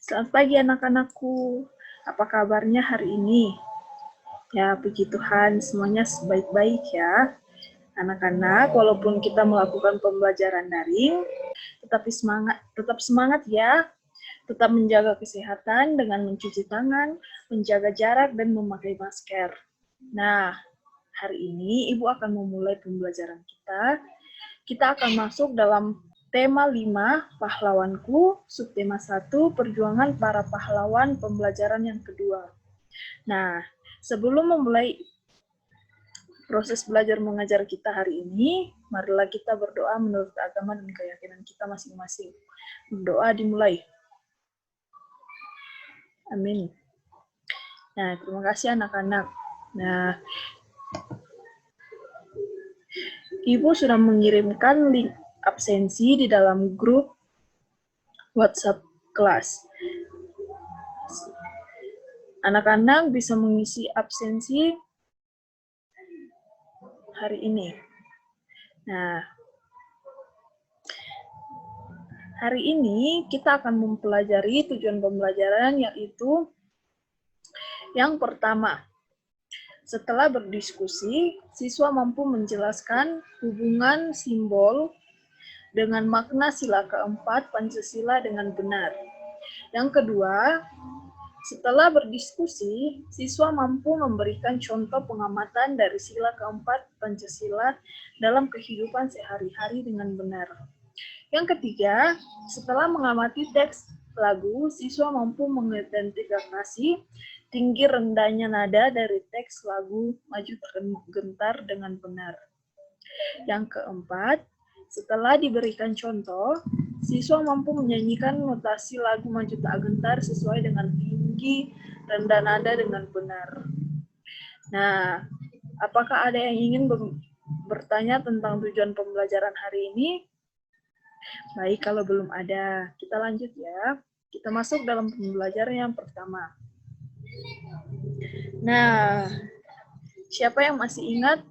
Selamat pagi anak-anakku. Apa kabarnya hari ini? Ya, puji Tuhan semuanya baik-baik ya. Anak-anak, walaupun kita melakukan pembelajaran daring, tetap semangat ya. Tetap menjaga kesehatan dengan mencuci tangan, menjaga jarak, dan memakai masker. Nah, hari ini Ibu akan memulai pembelajaran kita. Kita akan masuk dalam tema 5, pahlawanku, subtema 1, perjuangan para pahlawan, pembelajaran yang kedua. Nah, sebelum memulai proses belajar mengajar kita hari ini, marilah kita berdoa menurut agama dan keyakinan kita masing-masing. Berdoa dimulai. Amin. Nah, terima kasih anak-anak. Nah, Ibu sudah mengirimkan link absensi di dalam grup WhatsApp kelas. Anak-anak bisa mengisi absensi hari ini. Nah, hari ini kita akan mempelajari tujuan pembelajaran, yaitu yang pertama, setelah berdiskusi, siswa mampu menjelaskan hubungan simbol dengan makna sila keempat Pancasila dengan benar. Yang kedua, setelah berdiskusi, siswa mampu memberikan contoh pengamatan dari sila keempat Pancasila dalam kehidupan sehari-hari dengan benar. Yang ketiga, setelah mengamati teks lagu, siswa mampu mengidentifikasi tinggi rendahnya nada dari teks lagu Maju Tergentar dengan benar. Yang keempat, setelah diberikan contoh, siswa mampu menyanyikan notasi lagu Maju Tak Gentar sesuai dengan tinggi rendah nada dengan benar. Nah, apakah ada yang ingin bertanya tentang tujuan pembelajaran hari ini? Baik, kalau belum ada, kita lanjut ya. Kita masuk dalam pembelajaran yang pertama. Nah, siapa yang masih ingat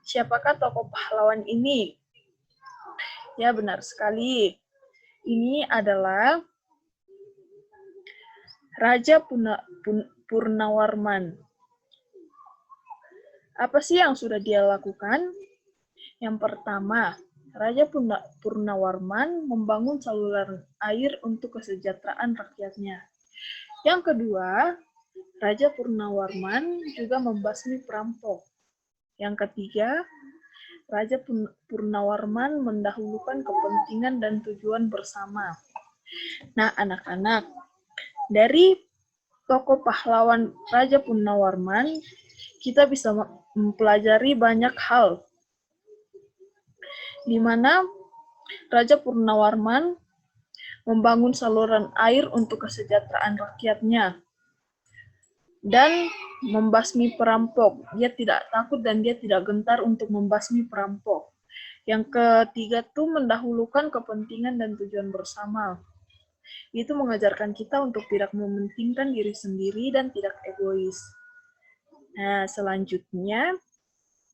siapakah tokoh pahlawan ini? Ya, benar sekali. Ini adalah Raja Purnawarman. Apa sih yang sudah dia lakukan? Yang pertama, Raja Purnawarman membangun saluran air untuk kesejahteraan rakyatnya. Yang kedua, Raja Purnawarman juga membasmi perampok. Yang ketiga, Raja Purnawarman mendahulukan kepentingan dan tujuan bersama. Nah, anak-anak, dari tokoh pahlawan Raja Purnawarman, kita bisa mempelajari banyak hal, di mana Raja Purnawarman membangun saluran air untuk kesejahteraan rakyatnya dan membasmi perampok. Dia tidak takut dan dia tidak gentar untuk membasmi perampok. Yang ketiga tuh mendahulukan kepentingan dan tujuan bersama. Itu mengajarkan kita untuk tidak mementingkan diri sendiri dan tidak egois. Nah, selanjutnya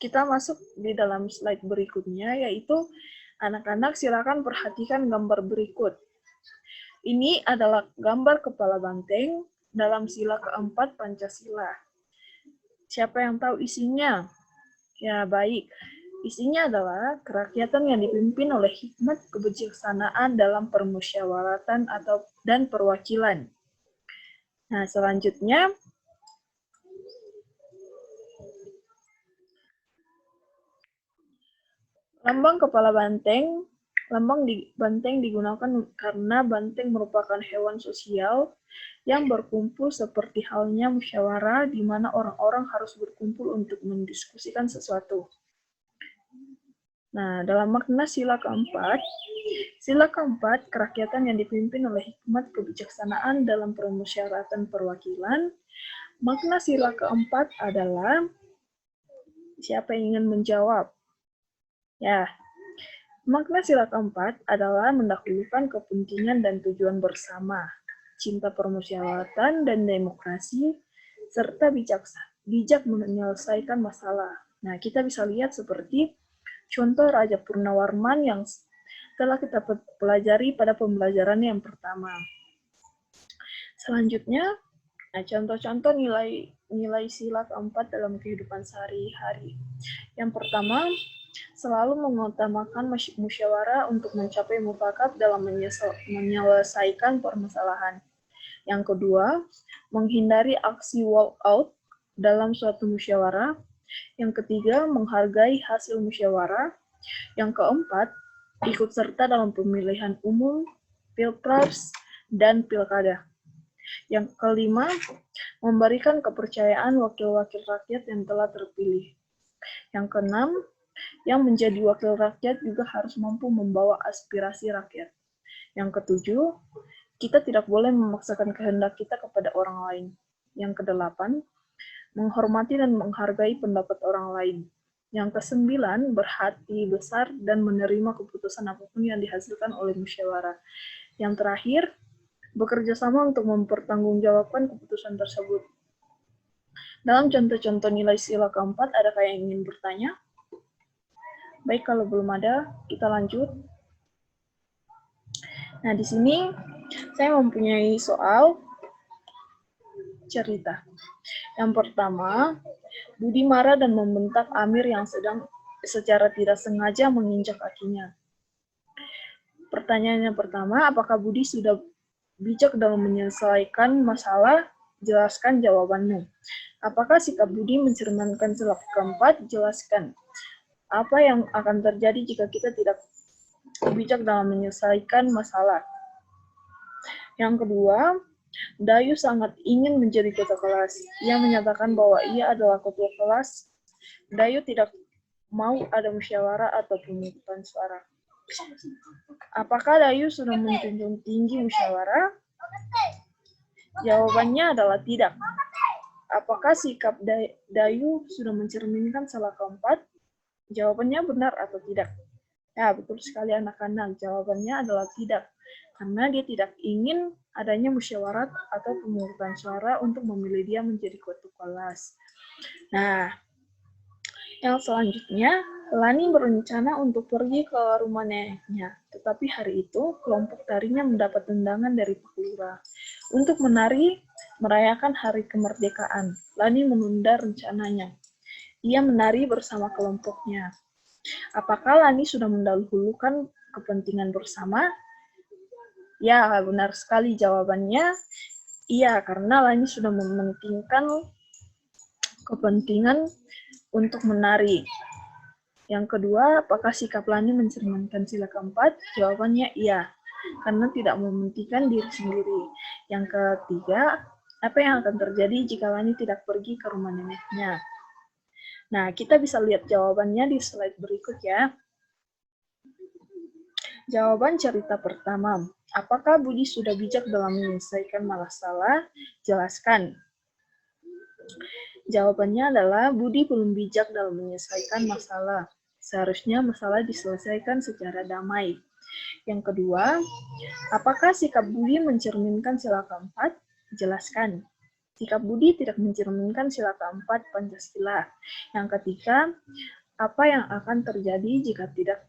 kita masuk di dalam slide berikutnya, yaitu anak-anak silakan perhatikan gambar berikut. Ini adalah gambar kepala banteng dalam sila keempat Pancasila. Siapa yang tahu isinya? Ya, baik. Isinya adalah kerakyatan yang dipimpin oleh hikmat kebijaksanaan dalam permusyawaratan dan perwakilan. Nah, selanjutnya, lambang kepala banteng. Lambang banteng digunakan karena banteng merupakan hewan sosial yang berkumpul seperti halnya musyawarah, di mana orang-orang harus berkumpul untuk mendiskusikan sesuatu. Nah, dalam makna sila keempat, kerakyatan yang dipimpin oleh hikmat kebijaksanaan dalam permusyawaratan perwakilan. Makna sila keempat adalah, siapa yang ingin menjawab? Ya, makna sila keempat adalah mendahulukan kepentingan dan tujuan bersama, cinta permusyawaratan dan demokrasi, serta bijak menyelesaikan masalah. Nah, kita bisa lihat seperti contoh Raja Purnawarman yang telah kita pelajari pada pembelajaran yang pertama. Selanjutnya, contoh-contoh nilai sila keempat dalam kehidupan sehari-hari. Yang pertama, selalu mengutamakan musyawarah untuk mencapai mufakat dalam menyelesaikan permasalahan. Yang kedua, menghindari aksi walk out dalam suatu musyawarah. Yang ketiga, menghargai hasil musyawarah. Yang keempat, ikut serta dalam pemilihan umum, pilpres, dan pilkada. Yang kelima, memberikan kepercayaan wakil-wakil rakyat yang telah terpilih. Yang keenam, yang menjadi wakil rakyat juga harus mampu membawa aspirasi rakyat. Yang ketujuh, kita tidak boleh memaksakan kehendak kita kepada orang lain. Yang kedelapan, menghormati dan menghargai pendapat orang lain. Yang kesembilan, berhati besar dan menerima keputusan apapun yang dihasilkan oleh musyawarah. Yang terakhir, bekerja sama untuk mempertanggungjawabkan keputusan tersebut. Dalam contoh-contoh nilai sila keempat, adakah yang ingin bertanya? Baik, kalau belum ada, kita lanjut. Nah, di sini saya mempunyai soal cerita. Yang pertama, Budi marah dan membentak Amir yang sedang secara tidak sengaja menginjak kakinya. Pertanyaannya pertama, apakah Budi sudah bijak dalam menyelesaikan masalah? Jelaskan jawabanmu. Apakah sikap Budi mencerminkan sila keempat? Jelaskan. Apa yang akan terjadi jika kita tidak bijak dalam menyelesaikan masalah? Yang kedua, Dayu sangat ingin menjadi ketua kelas. Ia menyatakan bahwa ia adalah ketua kelas. Dayu tidak mau ada musyawarah atau pemungutan suara. Apakah Dayu sudah menjunjung tinggi musyawarah? Jawabannya adalah tidak. Apakah sikap Dayu sudah mencerminkan sila keempat? Jawabannya benar atau tidak? Ya, betul sekali anak-anak. Jawabannya adalah tidak. Karena dia tidak ingin adanya musyawarah atau pemungutan suara untuk memilih dia menjadi ketua kelas. Nah, yang selanjutnya, Lani berencana untuk pergi ke rumah neneknya. Tetapi hari itu, kelompok tarinya mendapat undangan dari Pak Lurah untuk menari merayakan hari kemerdekaan. Lani menunda rencananya. Ia menari bersama kelompoknya. Apakah Lani sudah mendahulukan kepentingan bersama? Ya, benar sekali jawabannya. Iya, karena Lani sudah mementingkan kepentingan untuk menari. Yang kedua, apakah sikap Lani mencerminkan sila keempat? Jawabannya iya, karena tidak mementingkan diri sendiri. Yang ketiga, apa yang akan terjadi jika Lani tidak pergi ke rumah neneknya? Nah, kita bisa lihat jawabannya di slide berikut ya. Jawaban cerita pertama, apakah Budi sudah bijak dalam menyelesaikan masalah? Jelaskan. Jawabannya adalah Budi belum bijak dalam menyelesaikan masalah. Seharusnya masalah diselesaikan secara damai. Yang kedua, apakah sikap Budi mencerminkan sila keempat? Jelaskan. Sikap Budi tidak mencerminkan sila keempat Pancasila. Yang ketiga, apa yang akan terjadi jika tidak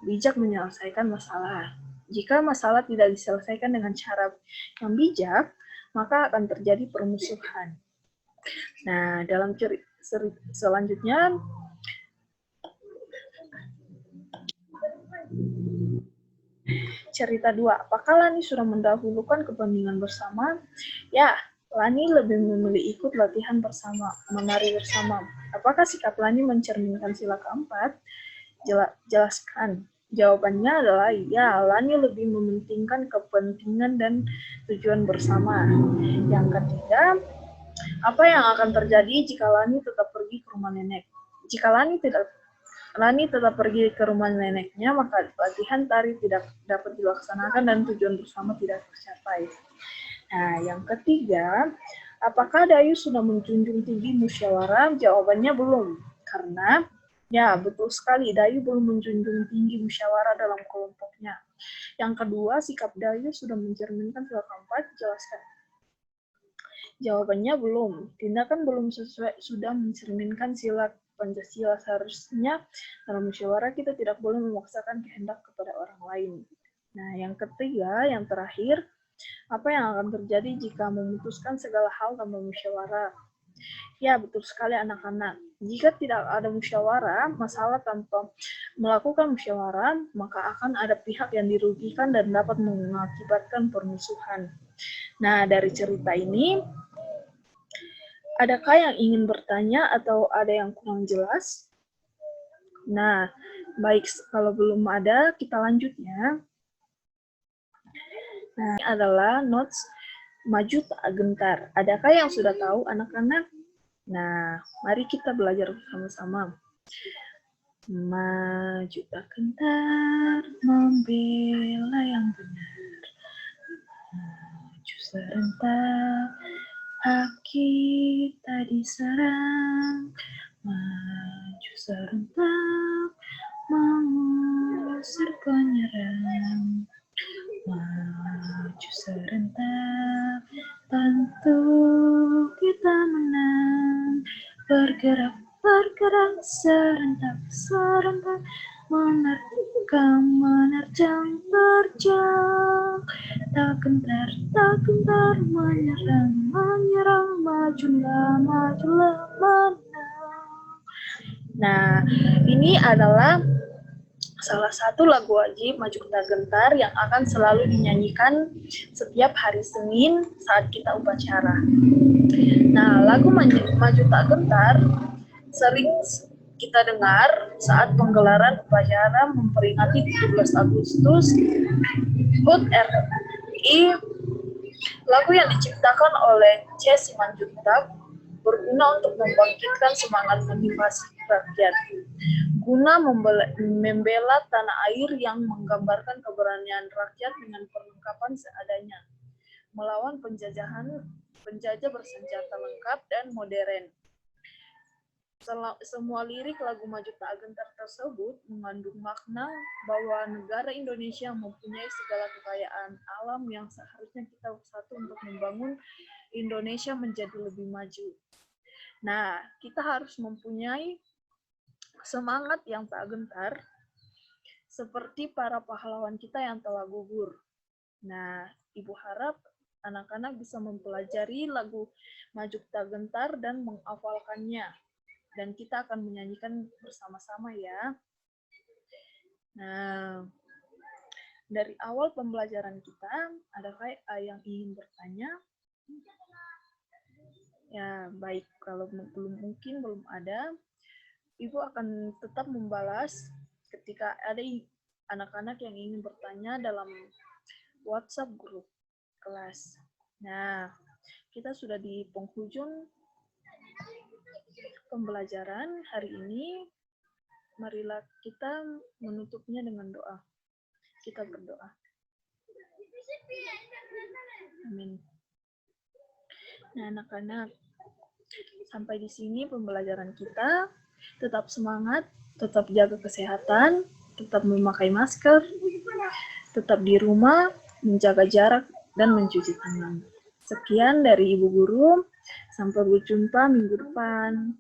bijak menyelesaikan masalah? Jika masalah tidak diselesaikan dengan cara yang bijak, maka akan terjadi permusuhan. Nah, dalam selanjutnya, cerita 2. Apakah Lani sudah mendahulukan kepentingan bersama? Ya, Lani lebih memilih ikut latihan bersama, menari bersama. Apakah sikap Lani mencerminkan sila keempat? Jelaskan. Jawabannya adalah ya, Lani lebih mementingkan kepentingan dan tujuan bersama. Yang ketiga, apa yang akan terjadi jika Lani tetap pergi ke rumah nenek? Jika Lani tetap pergi ke rumah neneknya, maka latihan tari tidak dapat dilaksanakan dan tujuan bersama tidak tercapai. Nah, yang ketiga, apakah Dayu sudah menjunjung tinggi musyawarah? Jawabannya belum, karena ya betul sekali Dayu belum menjunjung tinggi musyawarah dalam kelompoknya. Yang kedua, sikap Dayu sudah mencerminkan sila keempat? Jelaskan. Jawabannya belum. Tindakan belum sesuai sudah mencerminkan sila Pancasila. Seharusnya dalam musyawarah kita tidak boleh memaksakan kehendak kepada orang lain. Nah, yang ketiga, yang terakhir, Apa yang akan terjadi jika memutuskan segala hal tanpa musyawarah? Ya, betul sekali anak-anak. Jika tidak ada musyawarah, masalah tanpa melakukan musyawarah, maka akan ada pihak yang dirugikan dan dapat mengakibatkan permusuhan. Nah, dari cerita ini, adakah yang ingin bertanya atau ada yang kurang jelas? Nah, baik, kalau belum ada, kita lanjut ya. Nah, ini adalah notes maju tak gentar. Adakah yang sudah tahu anak-anak? Nah, mari kita belajar bersama-sama. Maju tak gentar, membela yang benar. Maju serentak, hak kita diserang. Maju serentak, mengusir penyerang. Maju serentak, tentu kita menang. Bergerak, bergerak, serentak, serentak, menerjang, terjang. Tak gentar, menyerang, menyerang, majulah, majulah, menang. Nah, ini adalah salah satu lagu wajib Maju Tak Gentar yang akan selalu dinyanyikan setiap hari Senin saat kita upacara. Nah, lagu Maju Tak Gentar sering kita dengar saat penggelaran upacara memperingati 17 Agustus HUT RI. Lagu yang diciptakan oleh C. Simanjuntak berguna untuk membangkitkan semangat motivasi rakyat, guna membela tanah air yang menggambarkan keberanian rakyat dengan perlengkapan seadanya, melawan penjajah bersenjata lengkap dan modern. Semua lirik lagu Maju Tak Gentar tersebut mengandung makna bahwa negara Indonesia mempunyai segala kekayaan alam yang seharusnya kita bersatu untuk membangun Indonesia menjadi lebih maju. Nah, kita harus mempunyai semangat yang tak gentar, seperti para pahlawan kita yang telah gugur. Nah, Ibu harap anak-anak bisa mempelajari lagu Maju Tak Gentar dan menghafalkannya. Dan kita akan menyanyikan bersama-sama ya. Nah, dari awal pembelajaran kita, adakah yang ingin bertanya? Ya, baik. Kalau belum ada, Ibu akan tetap membalas ketika ada anak-anak yang ingin bertanya dalam WhatsApp grup kelas. Nah, kita sudah di penghujung pembelajaran hari ini. Marilah kita menutupnya dengan doa. Kita berdoa. Amin. Nah, anak-anak, sampai di sini pembelajaran kita. Tetap semangat, tetap jaga kesehatan, tetap memakai masker, tetap di rumah, menjaga jarak, dan mencuci tangan. Sekian dari Ibu Guru, sampai berjumpa minggu depan.